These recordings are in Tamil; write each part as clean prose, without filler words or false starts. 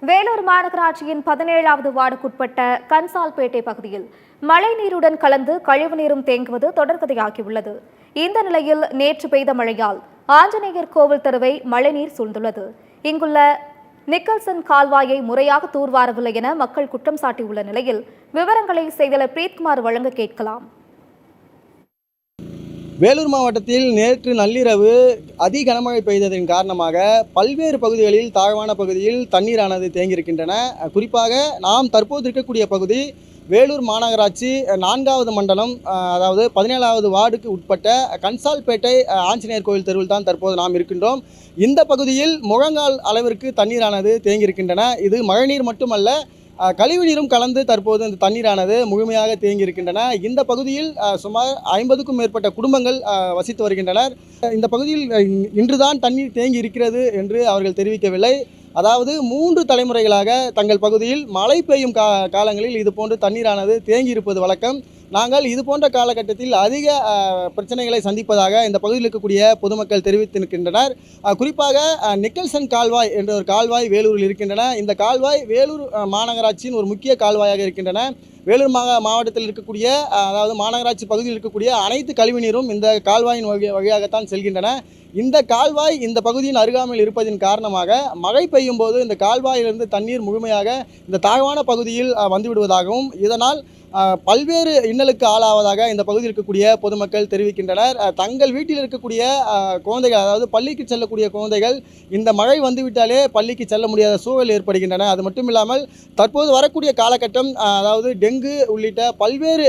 வேலூர் மாநகராட்சியின் 17வது வார்டுக்குட்பட்ட கன்சால்பேட்டை பகுதியில் மழைநீருடன் கலந்து கழிவுநீரும் தேங்குவது தொடர்கதையாகியுள்ளது. இந்த நிலையில் நேற்று பெய்த மழையால் ஆஞ்சநேயர் கோவில் தெருவை மழைநீர் சூழ்ந்துள்ளது. இங்குள்ள நிக்கல்சன் கால்வாயை முறையாக தூர்வாரவில்லை என மக்கள் குற்றம் சாட்டியுள்ள நிலையில் விவரங்களை செய்தியாளர் பிரீத்குமார் வழங்க கேட்கலாம். வேலூர் மாவட்டத்தில் நேற்று நள்ளிரவு அதி கனமழை பெய்ததன் காரணமாக பல்வேறு பகுதிகளில் தாழ்வான பகுதியில் தண்ணீரானது தேங்கியிருக்கின்றன. குறிப்பாக நாம் தற்போது இருக்கக்கூடிய பகுதி வேலூர் மாநகராட்சி 4வது மண்டலம், அதாவது 17வது வார்டுக்கு உட்பட்ட கன்சால்பேட்டை ஆஞ்சநேயர் கோவில் தெருவில் தான் தற்போது நாம் இருக்கின்றோம். இந்த பகுதியில் முழங்கால் அளவிற்கு தண்ணீரானது தேங்கியிருக்கின்றன. இது மழைநீர் மட்டுமல்ல, கழிவு நீரும் கலந்து தற்போது இந்த தண்ணீரானது முழுமையாக தேங்கியிருக்கின்றன. இந்த பகுதியில் சுமார் 50க்கும் மேற்பட்ட குடும்பங்கள் வசித்து வருகின்றனர். இந்த பகுதியில் இன்றுதான் தண்ணீர் தேங்கி இருக்கிறது என்று அவர்கள் தெரிவிக்கவில்லை. அதாவது 3 தலைமுறைகளாக தங்கள் பகுதியில் மழை பெய்யும் காலங்களில் இதுபோன்று தண்ணீரானது தேங்கி இருப்பது வழக்கம். நாங்கள் இது போன்ற காலகட்டத்தில் அதிக பிரச்சனைகளை சந்திப்பதாக இந்த பகுதியில் இருக்கக்கூடிய பொதுமக்கள் தெரிவித்திருக்கின்றனர். குறிப்பாக நிக்கல்சன் கால்வாய் என்ற ஒரு கால்வாய் வேலூரில் இருக்கின்றன. இந்த கால்வாய் வேலூர் மாநகராட்சியின் ஒரு முக்கிய கால்வாயாக இருக்கின்றன. வேலூர் மாவட்டத்தில் இருக்கக்கூடிய, அதாவது மாநகராட்சி பகுதியில் இருக்கக்கூடிய அனைத்து கழிவுநீரும் இந்த கால்வாயின் வழியாகத்தான் செல்கின்றன. இந்த கால்வாய் இந்த பகுதியின் அருகாமையில் இருப்பதின் காரணமாக மழை பெய்யும் போது இந்த கால்வாயிலிருந்து தண்ணீர் முழுமையாக இந்த தாழ்வான பகுதியில் வந்துவிடுவதாகவும் இதனால் பல்வேறு இன்னலுக்கு ஆளாவதாக இந்த பகுதியில் இருக்கக்கூடிய பொதுமக்கள் தெரிவிக்கின்றனர். தங்கள் வீட்டில் இருக்கக்கூடிய குழந்தைகள், அதாவது பள்ளிக்கு செல்லக்கூடிய குழந்தைகள் இந்த மழை வந்துவிட்டாலே பள்ளிக்கு செல்ல முடியாத சூழல் ஏற்படுகின்றன. அது மட்டும் இல்லாமல் தற்போது வரக்கூடிய காலகட்டம், அதாவது டெங்கு உள்ளிட்ட பல்வேறு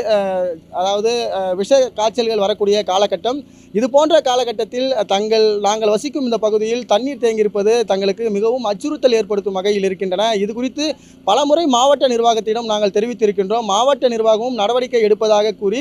விஷ காய்ச்சல்கள் வரக்கூடிய காலகட்டம். இது போன்ற காலகட்டத்தில் நாங்கள் வசிக்கும் இந்த பகுதியில் தண்ணீர் தேங்கியிருப்பது தங்களுக்கு மிகவும் அச்சுறுத்தல் ஏற்படுத்தும் வகையில் இருக்கின்றன. இது குறித்து பலமுறை மாவட்ட நிர்வாகத்திடம் நாங்கள் தெரிவித்திருக்கின்றோம். மாவட்ட நிர்வாகமும் நடவடிக்கை எடுப்பதாக கூறி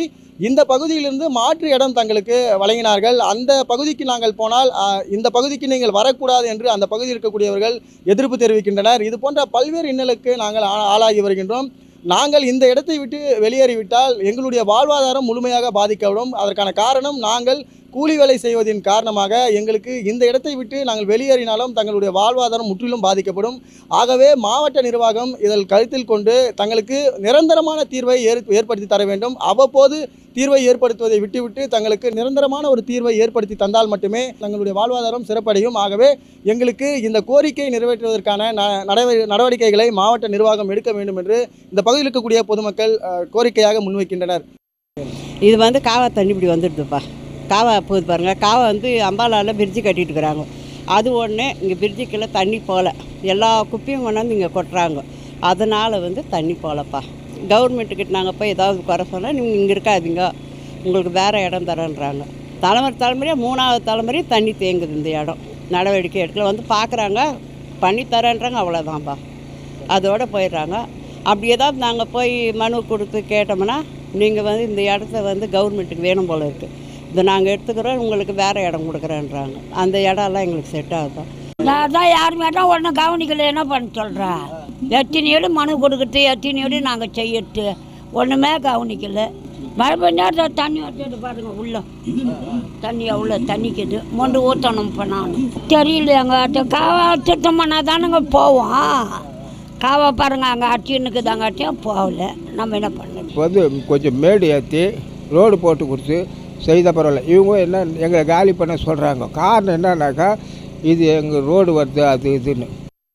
இந்த பகுதியிலிருந்து மாற்று இடம் தங்களுக்கு வழங்கினார்கள். அந்த பகுதிக்கு நாங்கள் போனால் இந்த பகுதிக்கு நீங்கள் வரக்கூடாது என்று அந்த பகுதியில் இருக்கக்கூடியவர்கள் எதிர்ப்பு தெரிவிக்கின்றனர். இது போன்ற பல்வேறு இன்னலுக்கு நாங்கள் ஆளாகி வருகின்றோம். நாங்கள் இந்த இடத்தை விட்டு வெளியேறிவிட்டால் எங்களுடைய வாழ்வாதாரம் முழுமையாக பாதிக்கப்படும். அதற்கான காரணம், நாங்கள் கூலி வேலை செய்வதின் காரணமாக எங்களுக்கு இந்த இடத்தை விட்டு நாங்கள் வெளியேறினாலும் தங்களுடைய வாழ்வாதாரம் முற்றிலும் பாதிக்கப்படும். ஆகவே மாவட்ட நிர்வாகம் இதில் கருத்தில் கொண்டு தங்களுக்கு நிரந்தரமான தீர்வை ஏற்படுத்தி தர வேண்டும். அவ்வப்போது தீர்வை ஏற்படுத்துவதை விட்டுவிட்டு தங்களுக்கு நிரந்தரமான ஒரு தீர்வை ஏற்படுத்தி தந்தால் மட்டுமே தங்களுடைய வாழ்வாதாரம் சிறப்படையும். ஆகவே எங்களுக்கு இந்த கோரிக்கை நிறைவேற்றுவதற்கான நடவடிக்கைகளை மாவட்ட நிர்வாகம் எடுக்க வேண்டும் என்று இந்த பகுதியில் இருக்கக்கூடிய பொதுமக்கள் கோரிக்கையாக முன்வைக்கின்றனர். இது காவா தண்ணி இப்படி வந்துடுதுப்பா. காவா போகுது பாருங்கள். காவா அம்பாலாவில் பிரிட்ஜு கட்டிட்டு இருக்கிறாங்க. அது ஒன்று இங்கே பிரிட்ஜுக்குள்ளே தண்ணி போகல, எல்லா குப்பையும் கொண்டாந்து இங்கே கொட்டுறாங்க. அதனால் தண்ணி போகலப்பா. கவர்மெண்ட்டுக்கிட்ட நாங்கள் போய் ஏதாவது குறை சொன்னால் நீங்கள் இங்கே இருக்காதீங்க, உங்களுக்கு வேறு இடம் தரேன்றாங்க. தலைமுறையாக 3வது தலைமுறையும் தண்ணி தேங்குது. இந்த இடம் நடவடிக்கை எடுக்கல, பார்க்குறாங்க, பண்ணி தரேன்றாங்க, அவ்வளோதான்ப்பா. அதோடு போயிடுறாங்க. அப்படி ஏதாவது நாங்கள் போய் மனு கொடுத்து கேட்டோம்னா நீங்கள் இந்த இடத்த கவர்மெண்ட்டுக்கு வேணும் போல் இருக்குது, இதை நாங்கள் எடுத்துக்கிறோம், உங்களுக்கு வேறு இடம் கொடுக்குறேன்றாங்க. அந்த இடம்லாம் எங்களுக்கு செட் ஆகுது. நான் தான் யாருமே தான் ஒன்றும் கவனிக்கல, என்ன பண்ண சொல்கிறேன். எத்தனையோடு மனு கொடுக்குறது, எத்தனையோடு நாங்கள் செய்யறது, ஒன்றுமே கவனிக்கல. மழை பெஞ்சா தண்ணி வச்சுட்டு பாருங்கள், உள்ள தண்ணி அவ்வளோ தண்ணிக்குது, மொண்டு ஊற்றணும். இப்போ நான் தெரியல, எங்கள் காவா சுத்தம் பண்ணால் தானுங்க போவோம். காவா பாருங்கள், அங்கே அட்டின்னுக்கு தாங்க அட்டியாக போகல, நம்ம என்ன பண்ணணும். கொஞ்சம் மேடு ஏற்றி ரோடு போட்டு கொடுத்து செய்த பரவாயில்ல. இவங்க என்ன எங்களை காலி பண்ண சொல்கிறாங்க. காரணம் என்னன்னாக்கா இது எங்கள் ரோடு வருது அது இதுன்னு.